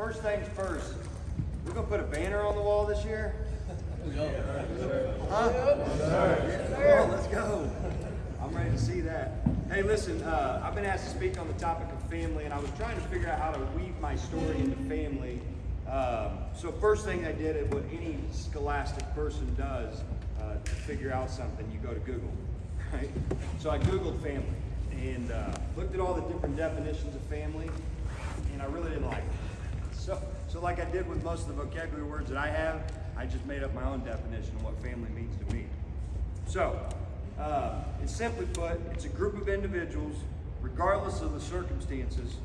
First things first, we're going to put a banner on the wall this year. Huh? Come on, let's go. I'm ready to see that. Hey, listen, I've been asked to speak on the topic of family, and I was trying to figure out how to weave my story into family. So first thing I did, what any scholastic person does to figure out something, you go to Google, right? So I Googled family and looked at all the different definitions of family, and I really didn't like it. So like I did with most of the vocabulary words that I have, I just made up my own definition of what family means to me. So, it's simply put, it's a group of individuals, regardless of the circumstances,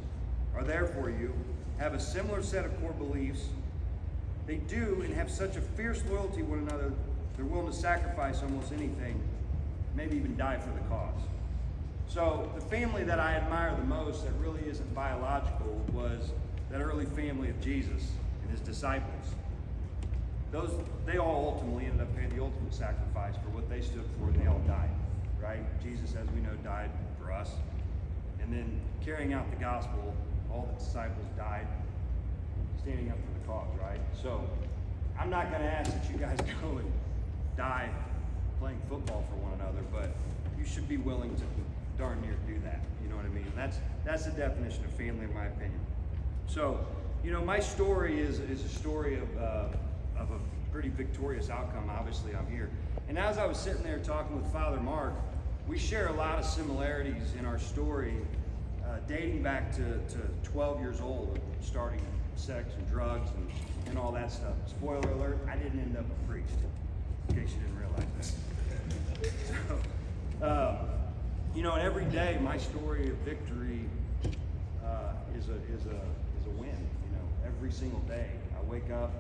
are there for you, have a similar set of core beliefs. They do and have such a fierce loyalty to one another, they're willing to sacrifice almost anything, maybe even die for the cause. So the family that I admire the most that really isn't biological was that early family of Jesus and his disciples. They all ultimately ended up paying the ultimate sacrifice for what they stood for, and they all died, right? Jesus, as we know, died for us. And then carrying out the gospel, all the disciples died, standing up for the cause, right? So I'm not going to ask that you guys go and die playing football for one another, but you should be willing to darn near do that. You know what I mean? That's the definition of family, in my opinion. So, you know, my story is a story of a pretty victorious outcome. Obviously, I'm here. And as I was sitting there talking with Father Mark, we share a lot of similarities in our story, dating back to 12 years old, starting sex and drugs and all that stuff. Spoiler alert, I didn't end up a priest, in case you didn't realize that. So, you know, and every day my story of victory is a win. You know, every single day I wake up,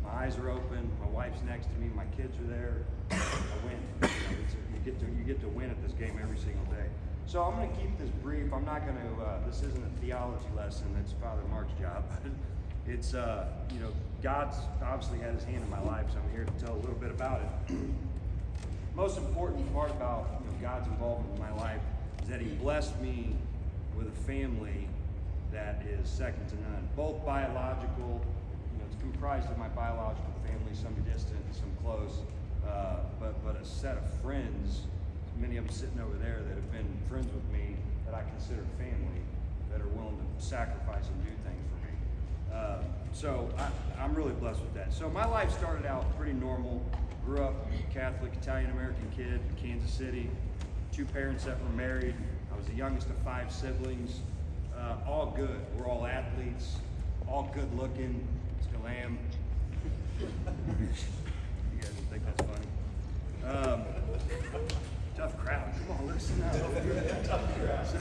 my eyes are open, my wife's next to me, my kids are there, I win. You know, you get to win at this game every single day. So I'm going to keep this brief. I'm not going to. This isn't a theology lesson. That's Father Mark's job. It's you know, God's obviously had His hand in my life, so I'm here to tell a little bit about it. Most important part about God's involvement in my life is that He blessed me with a family that is second to none. Both biological, it's comprised of my biological family, some distant, some close, but a set of friends, many of them sitting over there that have been friends with me that I consider family, that are willing to sacrifice and do things for me. So I'm really blessed with that. So my life started out pretty normal. Grew up Catholic, Italian-American kid in Kansas City. 2 parents that were married. I was the youngest of 5 siblings. All good. We're all athletes. All good looking. Still am. You guys don't think that's funny? Tough crowd. Come on, listen up. Tough crowd. So,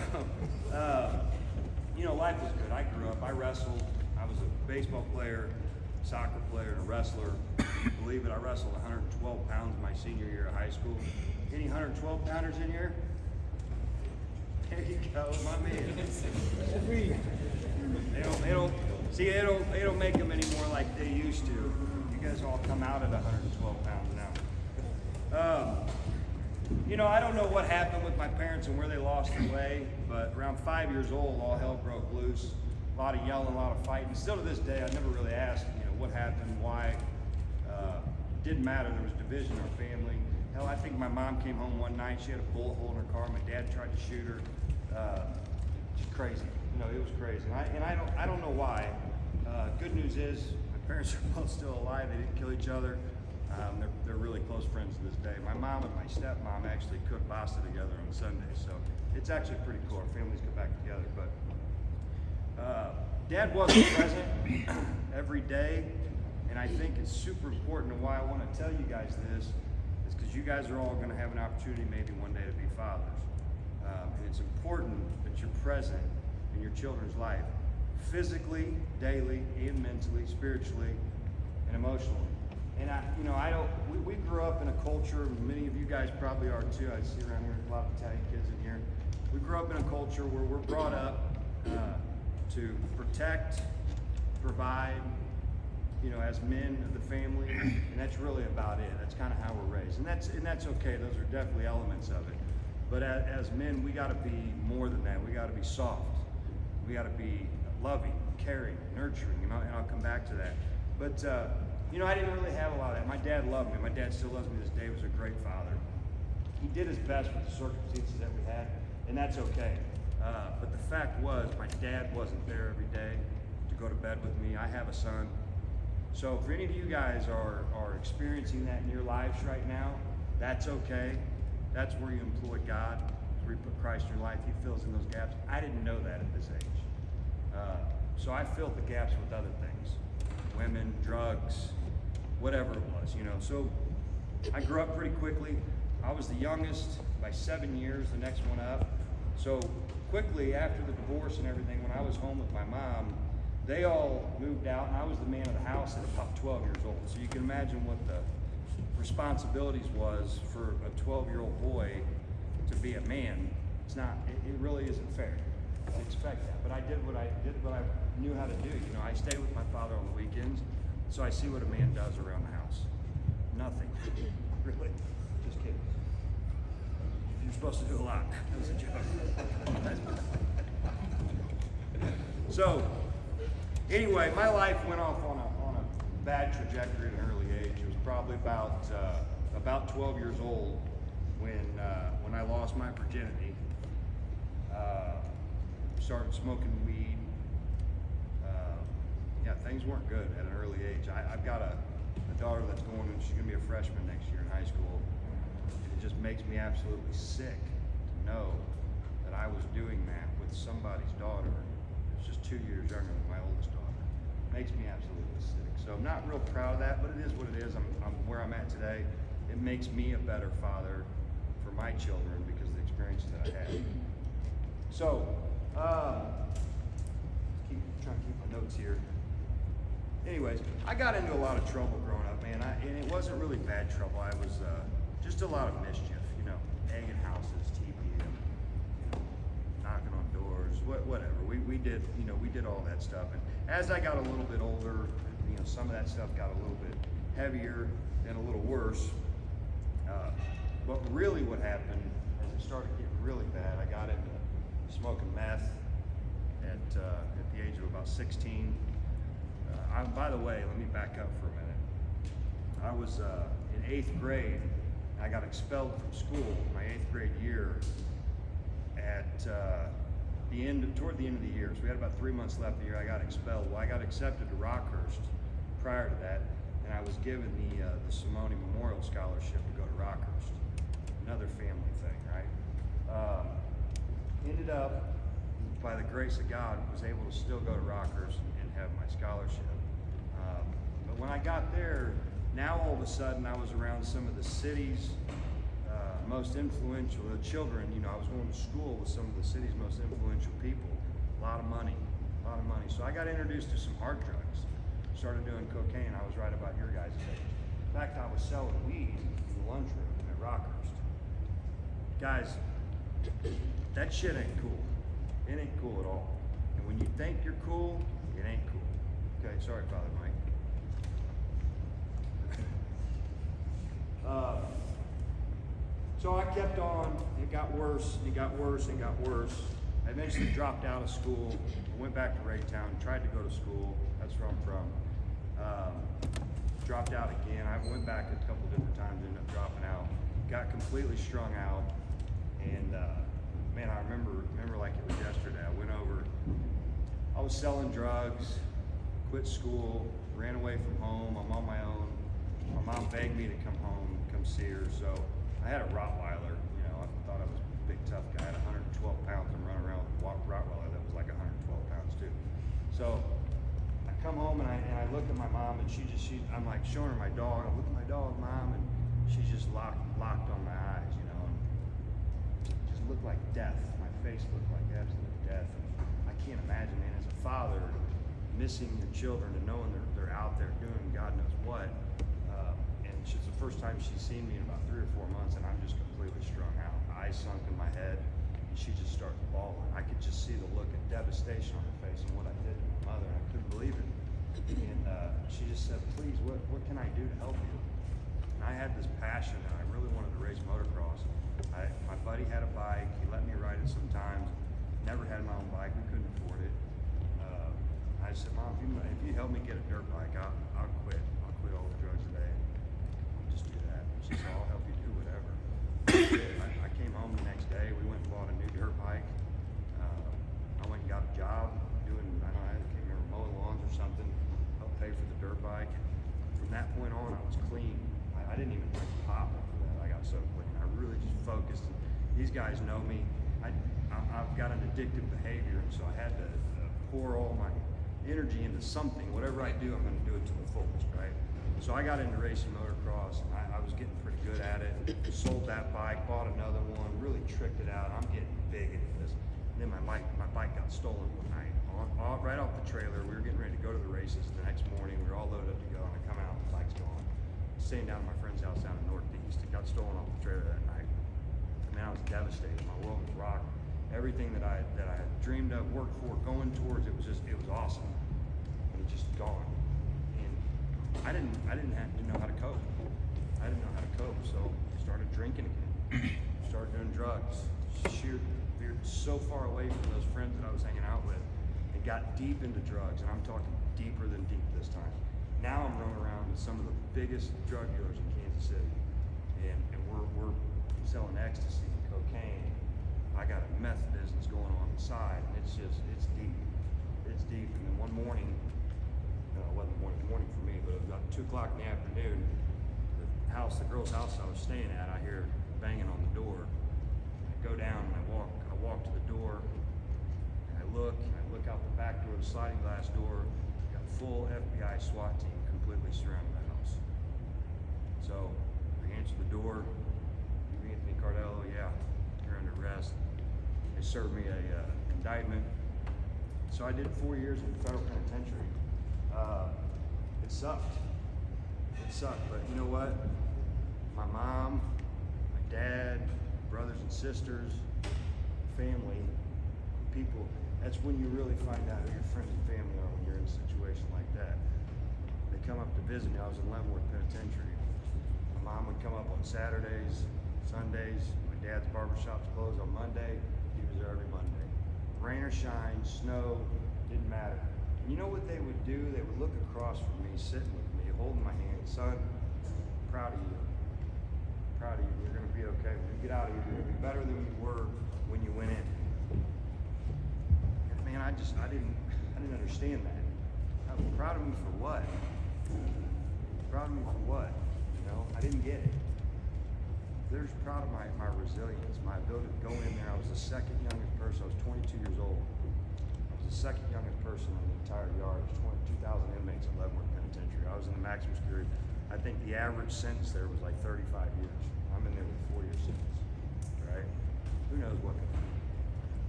life was good. I grew up. I wrestled. I was a baseball player, soccer player, and a wrestler. Believe it, I wrestled 112 pounds my senior year of high school. Any 112 pounders in here? There you go, my man. They don't make them anymore like they used to. You guys all come out at 112 pounds now. I don't know what happened with my parents and where they lost their way, but around 5 years old, all hell broke loose. A lot of yelling, a lot of fighting. Still to this day, I never really asked, what happened, why. Didn't matter. There was division in our family. Hell, I think my mom came home one night. She had a bullet hole in her car. My dad tried to shoot her. Just crazy. It was crazy. And I don't know why. Good news is my parents are both still alive. They didn't kill each other. They're really close friends to this day. My mom and my stepmom actually cook pasta together on Sundays, so it's actually pretty cool. Our families get back together. But Dad wasn't present every day, and I think it's super important. And why I want to tell you guys this is because you guys are all going to have an opportunity maybe one day to be fathers. And it's important that you're present in your children's life, physically, daily, and mentally, spiritually, and emotionally. And we grew up in a culture, many of you guys probably are too. I see around here a lot of Italian kids in here. We grew up in a culture where we're brought up to protect, provide, as men of the family, and that's really about it. That's kind of how we're raised, and that's okay. Those are definitely elements of it. But as men, we got to be more than that. We got to be soft. We got to be loving. caring, nurturing, and I'll come back to that. But, I didn't really have a lot of that. My dad loved me. My dad still loves me to this day. He was a great father. He did his best with the circumstances that we had, and that's okay. But the fact was, my dad wasn't there every day to go to bed with me. I have a son. So if any of you guys are experiencing that in your lives right now, that's okay. That's where you employ God, where you put Christ in your life. He fills in those gaps. I didn't know that at this age. So I filled the gaps with other things. Women, drugs, whatever it was, So I grew up pretty quickly. I was the youngest by 7 years, the next one up. So quickly after the divorce and everything, when I was home with my mom, they all moved out, and I was the man of the house at about 12 years old. So you can imagine what the responsibilities was for a 12-year-old boy to be a man. It really isn't fair to expect that. But I did what I knew how to do. I stayed with my father on the weekends, so I see what a man does around the house. Nothing. Really. Just kidding. You're supposed to do a lot. That was a joke. So, anyway, my life went off on a bad trajectory at an early age. It was probably about 12 years old when I lost my virginity. Started smoking weed. Things weren't good at an early age. I've got a daughter that's she's going to be a freshman next year in high school. It just makes me absolutely sick to know that I was doing that with somebody's daughter. It's just 2 years younger than my oldest daughter. It makes me absolutely sick. So I'm not real proud of that, but it is what it is. I'm where I'm at today. It makes me a better father for my children because of the experiences that I had. So, trying to keep my notes here. Anyways, I got into a lot of trouble growing up, man, and it wasn't really bad trouble. I was just a lot of mischief, egging houses, TPM, knocking on doors, whatever. We did all that stuff. And as I got a little bit older, some of that stuff got a little bit heavier and a little worse. But really, what happened as it started getting really bad, I got into smoking meth at the age of about 16. By the way, let me back up for a minute. I was in 8th grade. I got expelled from school my 8th grade year at toward the end of the year. So we had about 3 months left of the year. I got expelled. Well, I got accepted to Rockhurst prior to that, and I was given the Simone Memorial Scholarship to go to Rockhurst. Another family thing, right? Ended up, by the grace of God, was able to still go to Rockhurst and have my scholarship. But when I got there, now all of a sudden I was around some of the city's most influential children. I was going to school with some of the city's most influential people. A lot of money. So I got introduced to some hard drugs. Started doing cocaine. I was right about your guys' age. In fact, I was selling weed in the lunchroom at Rockhurst. Guys, that shit ain't cool. It ain't cool at all. And when you think you're cool, it ain't cool. Okay, sorry, Father Mike. So I kept on. It got worse. I eventually dropped out of school. I went back to Raytown, tried to go to school. That's where I'm from. Dropped out again. I went back a couple different times, ended up dropping out. Got completely strung out. And man, I remember like it was yesterday. I went over. I was selling drugs, quit school, ran away from home. I'm on my own. My mom begged me to come home, come see her. So I had a Rottweiler. I thought I was a big tough guy. I had 112 pounds and running around with a Rottweiler that was like 112 pounds too. So I come home and I look at my mom, and I'm like showing her my dog. I look at my dog, Mom, and she's just locked on my eyes, and it just looked like death. My face looked like absolute death. And I can't imagine, man, as a father, missing your children and knowing they're out there doing God knows what. And it's the first time she's seen me in about 3 or 4 months, and I'm just completely strung out. Eyes sunk in my head, and she just started bawling. I could just see the look of devastation on her face and what I did to my mother, and I couldn't believe it. And she just said, "Please, what can I do to help you?" And I had this passion, and I really wanted to race motocross. My buddy had a bike. He let me ride it sometimes. Never had my own bike. We couldn't afford it. I I said, Mom, if you help me get a dirt bike, I'll quit. I'll quit all the drugs today. I'll just do that. She said, I'll help you do whatever. I came home the next day. We went and bought a new dirt bike. I went and got a job doing, I can't remember, mowing lawns or something. Helped pay for the dirt bike. From that point on, I was clean. I didn't even drink pop after that. I got so clean. I really just focused. These guys know me. I've got an addictive behavior, and so I had to pour all my energy into something. Whatever I do, I'm going to do it to the fullest, right? So I got into racing motocross, and I was getting pretty good at it. Sold that bike, bought another one, really tricked it out. I'm getting big into this. And then my bike got stolen one night. Right off the trailer, we were getting ready to go to the races. The next morning, we were all loaded up to go, and I come out, the bike's gone. Staying down at my friend's house down in Northeast. It got stolen off the trailer that night. Man, I was devastated. My world was rocked. Everything that I had dreamed of, worked for, going towards, it was awesome. And it just gone. And I didn't know how to cope. I didn't know how to cope, so I started drinking again. Started doing drugs. Veered so far away from those friends that I was hanging out with, and got deep into drugs. And I'm talking deeper than deep this time. Now I'm running around with some of the biggest drug dealers in Kansas City, and we're selling ecstasy, cocaine. I got a meth business going on inside, and it's deep. It's deep. And then one morning, it wasn't morning for me, but it was about 2 o'clock in the afternoon, the girl's house I was staying at, I hear banging on the door. I go down and I walk to the door, and I look out the back door, the sliding glass door, got full FBI SWAT team completely surrounding the house. So I answer the door, you Anthony Cardello, yeah, you're under arrest. They served me a indictment. So I did 4 years in federal penitentiary. It sucked. But you know what? My mom, my dad, brothers and sisters, family, people, that's when you really find out who your friends and family are when you're in a situation like that. They come up to visit me. I was in Leavenworth Penitentiary. My mom would come up on Saturdays, Sundays. My dad's barbershop's closed on Monday. He was there every Monday. Rain or shine, snow, didn't matter. And you know what they would do? They would look across from me, sitting with me, holding my hand. Son, I'm proud of you. I'm proud of you. You're going to be okay. When you get out of here, you're going to be better than you were when you went in. And man, I didn't understand that. I was proud of me for what? Proud of me for what? You know, I didn't get it. They're proud of my resilience, my ability to go in there. I was the second youngest person. I was 22 years old. I was the second youngest person in the entire yard. There's 22,000 inmates at Leavenworth Penitentiary. I was in the maximum security. I think the average sentence there was like 35 years. I'm in there with a 4-year sentence, right? Who knows what could happen.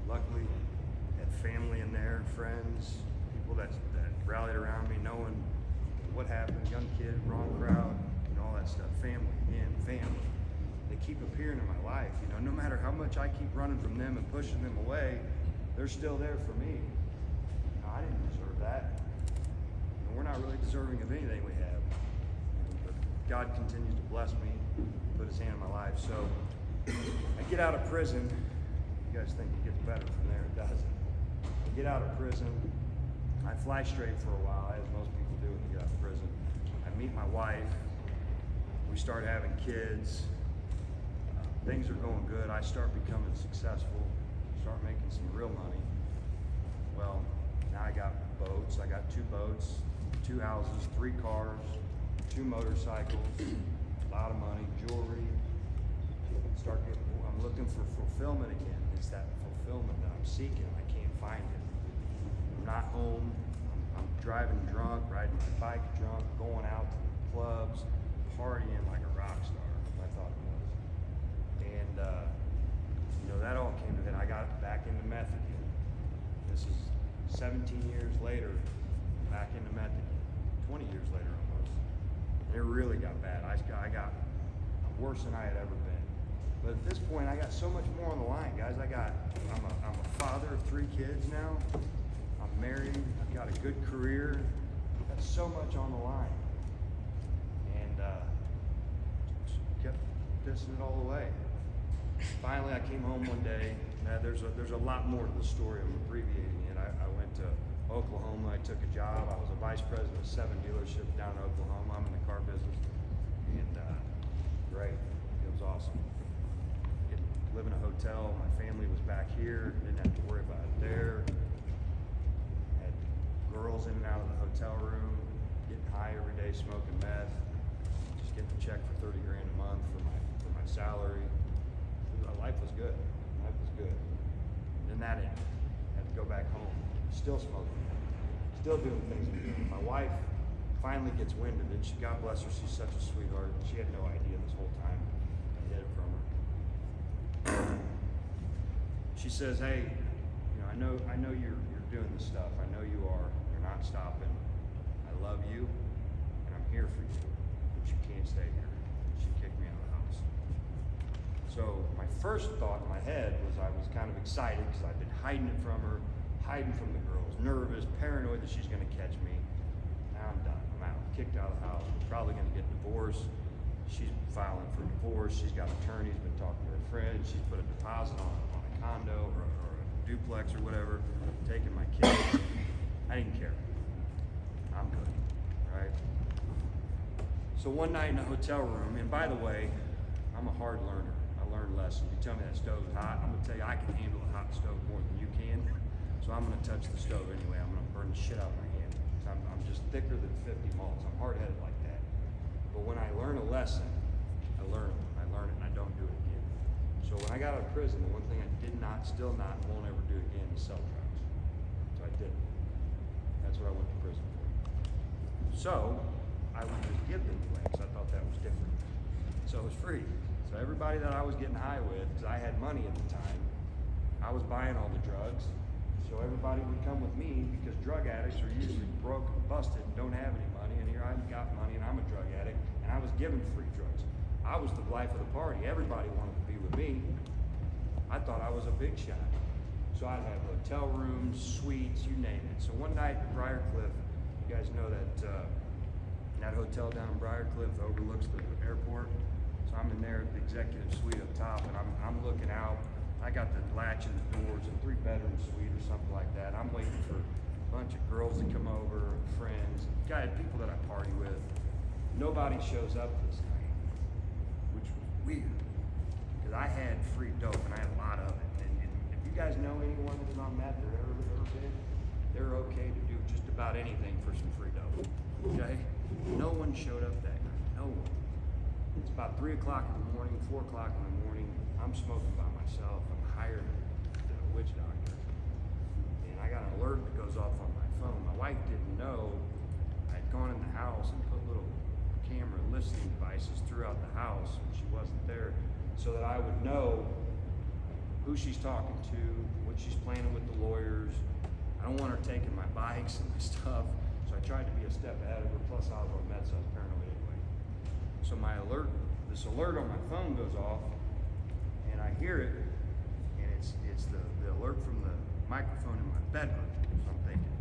Luckily, had family in there, friends, people that rallied around me, knowing what happened, young kid, wrong crowd, and all that stuff. Family, again, family. They keep appearing in my life, you know, no matter how much I keep running from them and pushing them away, they're still there for me. No, I didn't deserve that. And we're not really deserving of anything we have. But God continues to bless me, put his hand in my life. So I get out of prison. You guys think it gets better from there? It doesn't. I get out of prison. I fly straight for a while, as most people do when they get out of prison. I meet my wife. We start having kids. Things are going good. I start becoming successful, start making some real money. Well, now I got boats. I got 2 boats, 2 houses, 3 cars, 2 motorcycles, a lot of money, jewelry. I'm looking for fulfillment again. It's that fulfillment that I'm seeking. I can't find it. I'm not home. I'm driving drunk, riding my bike drunk, going out to the clubs, partying like a rock star. I thought it was. And, you know, that all came to that. I got back into meth again. This is 17 years later, back into meth again. 20 years later almost. And it really got bad. I got worse than I had ever been. But at this point, I got so much more on the line, guys. I'm a father of 3 kids now. I'm married. I've got a good career. I've got so much on the line. And kept pissing it all away. Finally, I came home one day. Now, there's a lot more to the story. I'm abbreviating it. I went to Oklahoma. I took a job. I was a vice president of 7 dealerships down in Oklahoma. I'm in the car business. And great. It was awesome. Live in a hotel. My family was back here. Didn't have to worry about it there. Had girls in and out of the hotel room. Getting high every day, smoking meth. Just getting a check for $30 grand a month for my salary. Life was good. Life was good. Then that ended. Had to go back home. Still smoking. Still doing things I'm doing. My wife finally gets wind of it. God bless her. She's such a sweetheart. She had no idea this whole time. I hid it from her. She says, "Hey, I know you're doing this stuff. I know you are. You're not stopping. I love you, and I'm here for you. But you can't stay here." She kicked me out of the house. So my first thought in my head was I was kind of excited because I've been hiding it from her, hiding from the girls, nervous, paranoid that she's going to catch me. Now I'm done. I'm out. Kicked out of the house. We're probably going to get divorced. She's filing for divorce. She's got attorneys, been talking to her friends. She's put a deposit on a condo or a duplex or whatever, taking my kids. I didn't care. I'm good, right? So one night in a hotel room, and by the way, I'm a hard learner. I learned lessons. You tell me that stove's hot, I'm gonna tell you I can handle a hot stove more than you can. So I'm gonna touch the stove anyway. I'm gonna burn the shit out of my hand. I'm just thicker than 50 malts. I'm hard-headed like that. But when I learn a lesson, I learn it and I don't do it again. So when I got out of prison, the one thing I did not, still not, and won't ever do again is sell drugs. So I didn't. That's what I went to prison for. So I would just give them away because I thought that was different. So it was free. So everybody that I was getting high with, because I had money at the time, I was buying all the drugs. So everybody would come with me because drug addicts are usually broke and busted and don't have any money. And here I've got money and I'm a drug addict and I was given free drugs. I was the life of the party. Everybody wanted to be with me. I thought I was a big shot. So I'd have hotel rooms, suites, you name it. So one night in Briarcliff, you guys know that hotel down in Briarcliff overlooks the airport. So I'm in there at the executive suite up top and I'm looking out. I got the latch in the doors, a 3-bedroom suite or something like that. I'm waiting for a bunch of girls to come over, friends, people that I party with. Nobody shows up this night, which was weird, because I had free dope and I had a lot of it. And if you guys know anyone that's on meth or ever been, they're okay to do just about anything for some free dope. Okay? No one showed up that night. No one. It's about 3 o'clock in the morning, 4 o'clock in the morning. I'm smoking by myself. I'm higher than a witch doctor. And I got an alert that goes off on my phone. My wife didn't know I'd gone in the house and put little camera listening devices throughout the house when she wasn't there so that I would know who she's talking to, what she's planning with the lawyers. I don't want her taking my bikes and my stuff. So I tried to be a step ahead of her. Plus I was on meds, so I was paranoid anyway. So this alert on my phone goes off, and I hear it, and it's the alert from the microphone in my bedroom. So I'm thinking,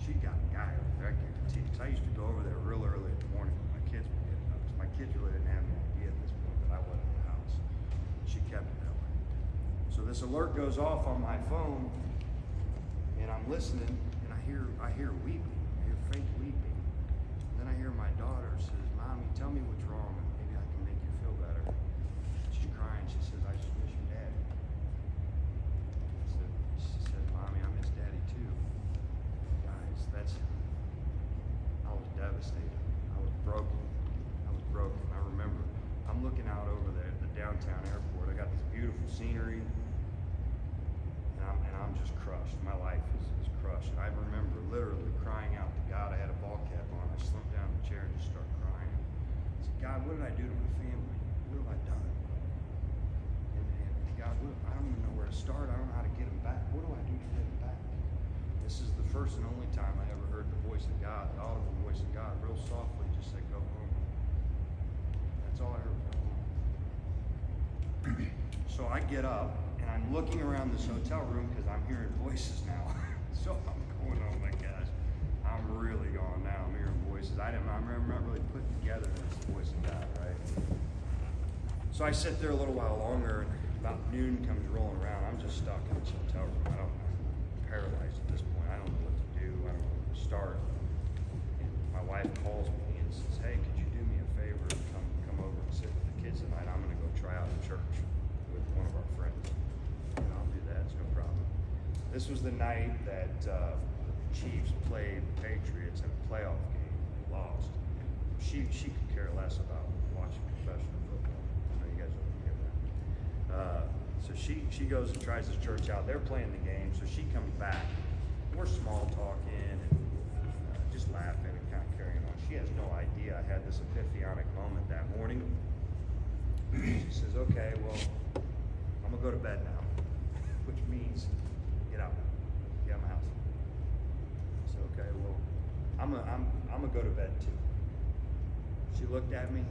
she got a guy over there, I guarantee it. 'Cause I used to go over there real early in the morning when my kids were getting up. 'Cause my kids really didn't have any idea at this point that I wasn't in the house. She kept it that way. So this alert goes off on my phone, and I'm listening, and I hear weeping. I hear faint weeping. And then I hear my daughter says, "Mommy, tell me what's wrong, and maybe I can make you feel better." She's crying. She says, "I just miss your daddy." She said, "Mommy, I miss Daddy too." Guys, I was devastated. I was broken. I remember, I'm looking out over there at the downtown airport. I got this beautiful scenery, and I'm just crushed. My life is crushed. I remember literally crying out to God. I had a ball cap on. I slumped down in the chair and just started crying. I said, "God, what did I do to my family? What have I done? And God, I don't even know where to start. I don't know how to get them back. What do I do to get them back?" This is the first and only time I ever heard the voice of God, the audible voice of God, real softly, just say, "Go home." That's all I heard. Go home. So I get up and I'm looking around this hotel room because I'm hearing voices now. So I'm going, "Oh my gosh, I'm really gone now. I'm hearing voices." I'm not really putting together this voice of God, right? So I sit there a little while longer, and about noon comes rolling around. I'm just stuck in this hotel room. I'm paralyzed at this point. I don't know what to do. do? I don't know where to start. And my wife calls me and says, hey, could you do me a favor and come over and sit with the kids tonight? I'm going to go try out a church with one of our friends. And I'll do that. It's no problem. This was the night that the Chiefs played Patriots in a playoff game. They lost. She could care less about watching professional football. I know you guys don't hear that. So she goes and tries this church out. They're playing the game, so she comes back. We're small talking and just laughing and kind of carrying on. She has no idea I had this epiphanic moment that morning. She says, okay, well, I'm going to go to bed now, which means get out of my house. I said, okay, well, I'm gonna go to bed too. She looked at me.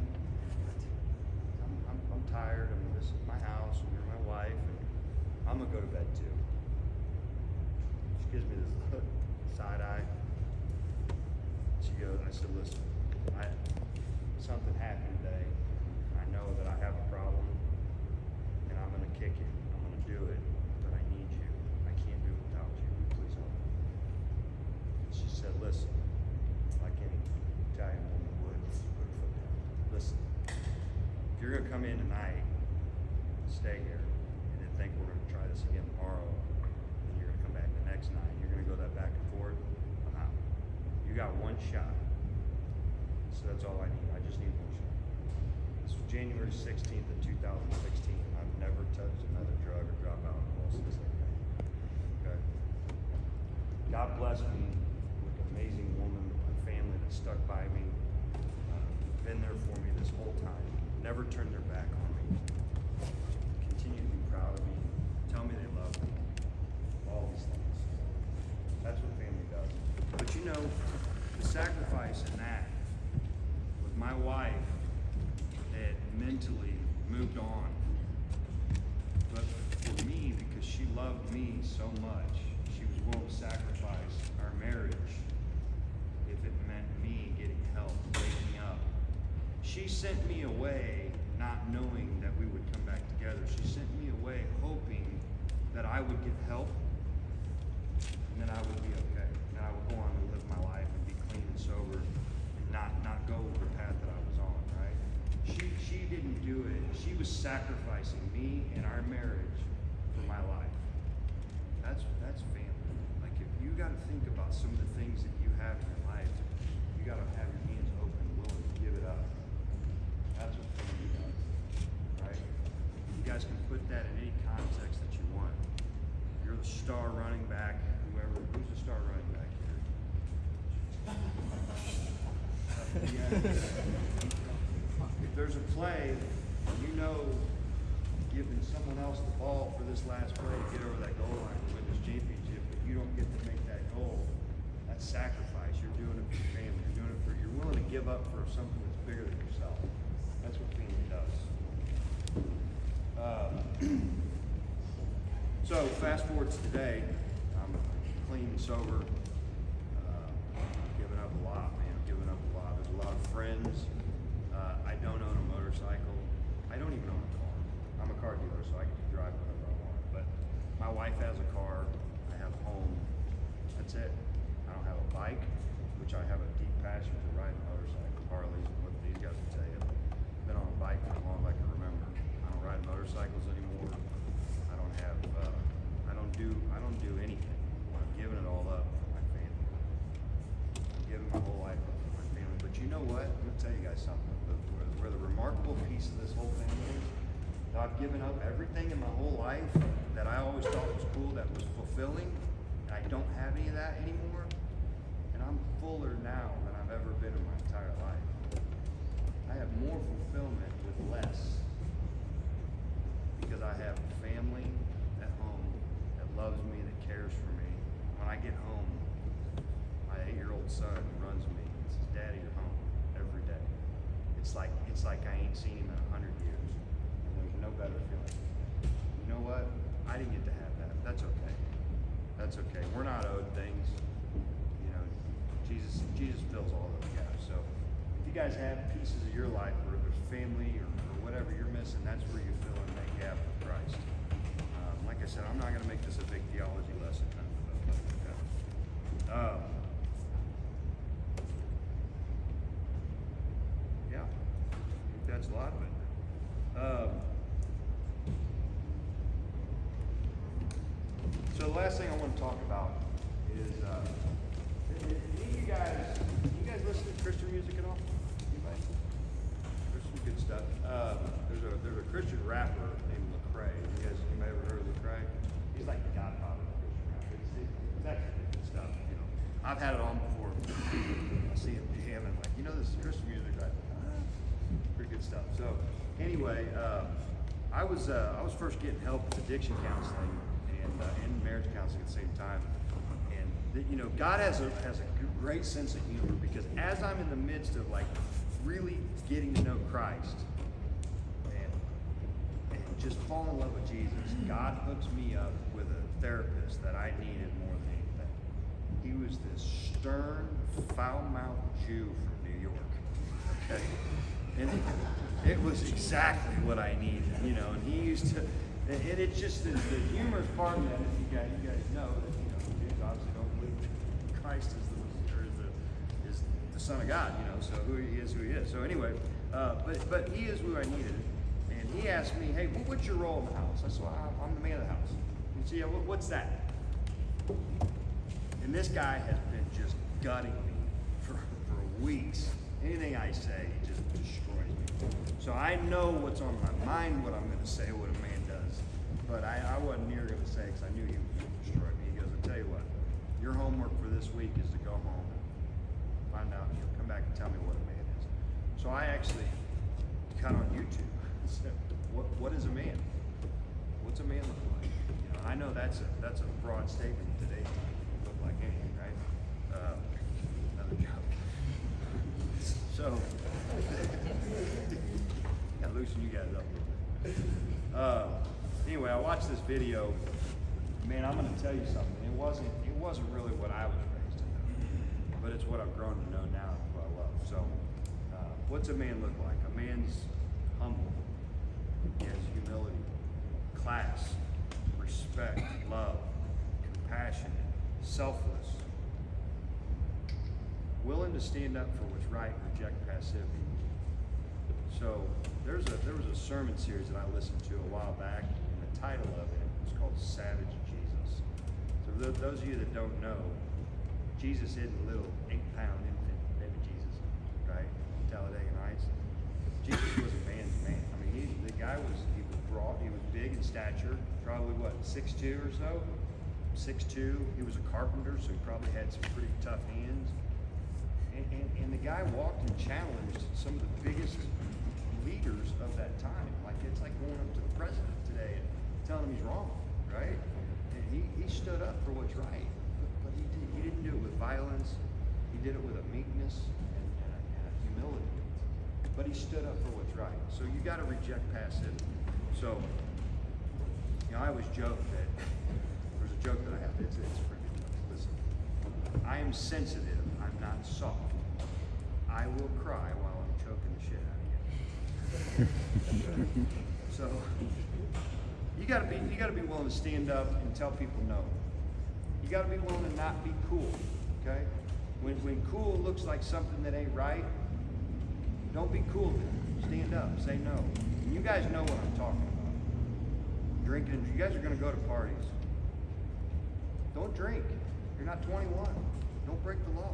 I'm tired. I mean, this is my house, and you're my wife, and I'm gonna go to bed too. She gives me this side eye. She goes, I said, listen, something happened today. I know that I have a problem, and I'm gonna kick it. I'm gonna do it, but I need you. I can't do it without you. Please help me. And she said, listen, like any Italian woman would, put her foot down. Listen, if you're gonna come in tonight, stay here, and then think we're gonna try this again tomorrow, and you're gonna come back the next night, and you're gonna go that back and forth, I'm out. You got one shot. So that's all I need. I just need one shot. This was January 16th of 2016. I've never touched another drug or drop alcohol since that day. Okay? God blessed me with an amazing woman, a family that stuck by me, been there for me this whole time, never turned their back on me, continue to be proud of me, tell me they love me, all these things. That's what family does. But you know, the sacrifice in that was my wife had mentally moved on. But for me, because she loved me so much, she was willing to sacrifice our marriage if it meant me getting help, waking up. She sent me away not knowing that we would come back together. She sent me away hoping that I would get help and then I would be okay. And then I would go on and live my life and be clean and sober and not go the path that I was on, right? She didn't do it. She was sacrificing me and our marriage for my life. That's family. Like, if you got to think about some of the things that you have in your life, you got to have your hands open, willing to give it up. That's what family does, right? You guys can put that in any context that you want. You're the star running back, who's the star running back here? If there's a play, you know, giving someone else the ball for this last play to get over that goal line to win this championship, but you don't get to make that goal, that's sacrifice. You're doing it for your family. You're willing to give up for something that's bigger than yourself. That's what family does. So fast forward to today, I'm clean and sober. I've given up a lot, man. I've given up a lot. There's a lot of friends. I don't own a motorcycle. I don't even own a car. I'm a car dealer, so I can drive whatever I want. But my wife has a car. I have a home. That's it. I don't have a bike, which I have a deep passion for riding motorcycles, Harleys, and what these guys will tell you. I've been on a bike for as long as I can remember. I don't ride motorcycles anymore. I don't do anything. I'm giving it all up for my family. I'm giving my whole life up for my family. But you know what? I'm gonna tell you guys something. Where the remarkable piece of this whole thing is, that I've given up everything in my whole life that I always thought was cool, that was fulfilling. I don't have any of that anymore. And I'm fuller now than I've ever been in my entire life. I have more fulfillment with less because I have family at home that loves me, that cares for me. When I get home, my 8-year-old son runs me and says, "Daddy, you're home," every day. It's like I ain't seen him in 100 years. And there's no better feeling. You know what? I didn't get to have that. That's okay. That's okay. We're not owed things. You know, Jesus fills all those gaps. So if you guys have pieces of your life where there's family or whatever you're missing, that's where you fill in that gap with Christ. Like I said, I'm not going to make this a big theology lesson. So the last thing I want to talk about is, you guys listen to Christian music at all? Anybody? There's some good stuff. There's a Christian rapper named Lecrae. Anybody ever heard of Lecrae? He's like the godfather of Christian rap. It's actually good stuff. You know, I've had it on before. I see him jamming, like, this is Christian music, right? Pretty good stuff. So anyway, I was first getting help with addiction counseling and marriage counseling at the same time. And God has a great sense of humor, because as I'm in the midst of like really getting to know Christ and just fall in love with Jesus, God hooks me up with a therapist that I needed more than anything. He was this stern, foul-mouthed Jew from New York. Okay, and it was exactly what I needed, And he used to, and it's just the humorous part of that is you guys know that Jews obviously don't believe Christ is the Son of God, So who he is. So anyway, but he is who I needed, and he asked me, "Hey, what's your role in the house?" I said, well, "I'm the man of the house." You see, what's that? And this guy has been just gutting me for weeks. Anything I say, he just destroys me. So I know what's on my mind, what I'm going to say, what a man does. But I wasn't near going to say, because I knew he would destroy me. He goes, "I'll tell you what, your homework for this week is to go home and find out, come back and tell me what a man is." So I actually got on YouTube and said, what is a man? What's a man look like? I know that's a broad statement today. Look like anything, right? Another joke. So, gotta loosen you guys up a little bit. Anyway, I watched this video. Man, I'm gonna tell you something. It wasn't really what I was raised to know, but it's what I've grown to know now and what I love. So, what's a man look like? A man's humble. He has humility, class, respect, love, compassionate, selfless, willing to stand up for what's right, reject passivity. So there was a sermon series that I listened to a while back, and the title of it was called Savage Jesus. So those of you that don't know, Jesus isn't a little 8-pound infant baby Jesus, right? Talladega Nights. Jesus was a man's man. I mean, the guy was broad, he was big in stature, probably 6'2" or so. 6'2". He was a carpenter, so he probably had some pretty tough hands. And the guy walked and challenged some of the biggest leaders of that time. Like, it's like going up to the president today and telling him he's wrong, right? And he stood up for what's right, but he didn't do it with violence. He did it with a meekness and a humility. But he stood up for what's right. So you got to reject passivity. So, I always joke that there's a joke that I have. It's pretty good. Listen, I am sensitive. I'm not soft. I will cry while I'm choking the shit out of you. So, you gotta be willing to stand up and tell people no. You gotta be willing to not be cool. Okay? When cool looks like something that ain't right, don't be cool then. Stand up. Say no. And you guys know what I'm talking about. Drinking. You guys are gonna go to parties. Don't drink. You're not 21. Don't break the law.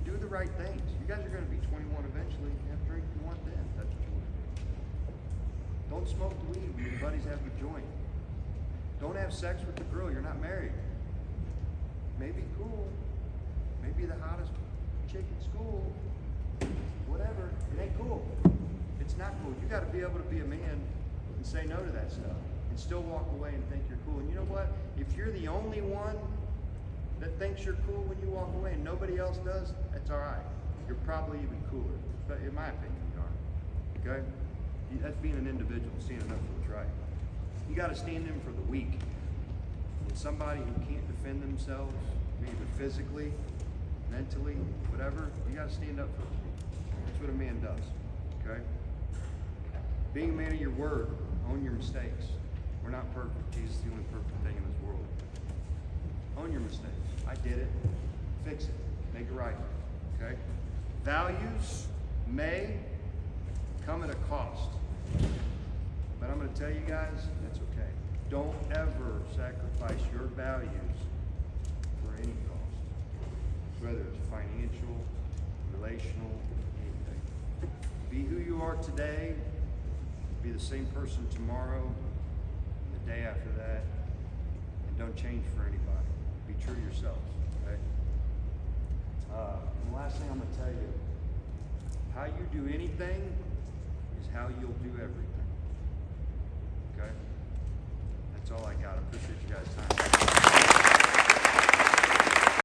Do the right things. You guys are going to be 21 eventually. You have to drink if you want then. That's what you want to do. Don't smoke the weed when your buddies have the joint. Don't have sex with the girl. You're not married. Maybe cool. Maybe the hottest chick in school. Whatever. It ain't cool. It's not cool. You got to be able to be a man and say no to that stuff and still walk away and think you're cool. And you know what? If you're the only one that thinks you're cool when you walk away and nobody else does, that's all right. You're probably even cooler. But in my opinion, you are. Okay? That's being an individual, standing up for what's right. You got to stand in for the weak. When somebody who can't defend themselves, either physically, mentally, whatever, you got to stand up for them. That's what a man does. Okay? Being a man of your word, own your mistakes. We're not perfect. Jesus is the only perfect thing in this world. Own your mistakes. I did it. Fix it. Make it right. Okay? Values may come at a cost. But I'm going to tell you guys, that's okay. Don't ever sacrifice your values for any cost, whether it's financial, relational, anything. Be who you are today. Be the same person tomorrow, and the day after that, and don't change for anybody. Be true to yourselves. Okay. And the last thing I'm going to tell you: how you do anything is how you'll do everything. Okay. That's all I got. I appreciate you guys' time.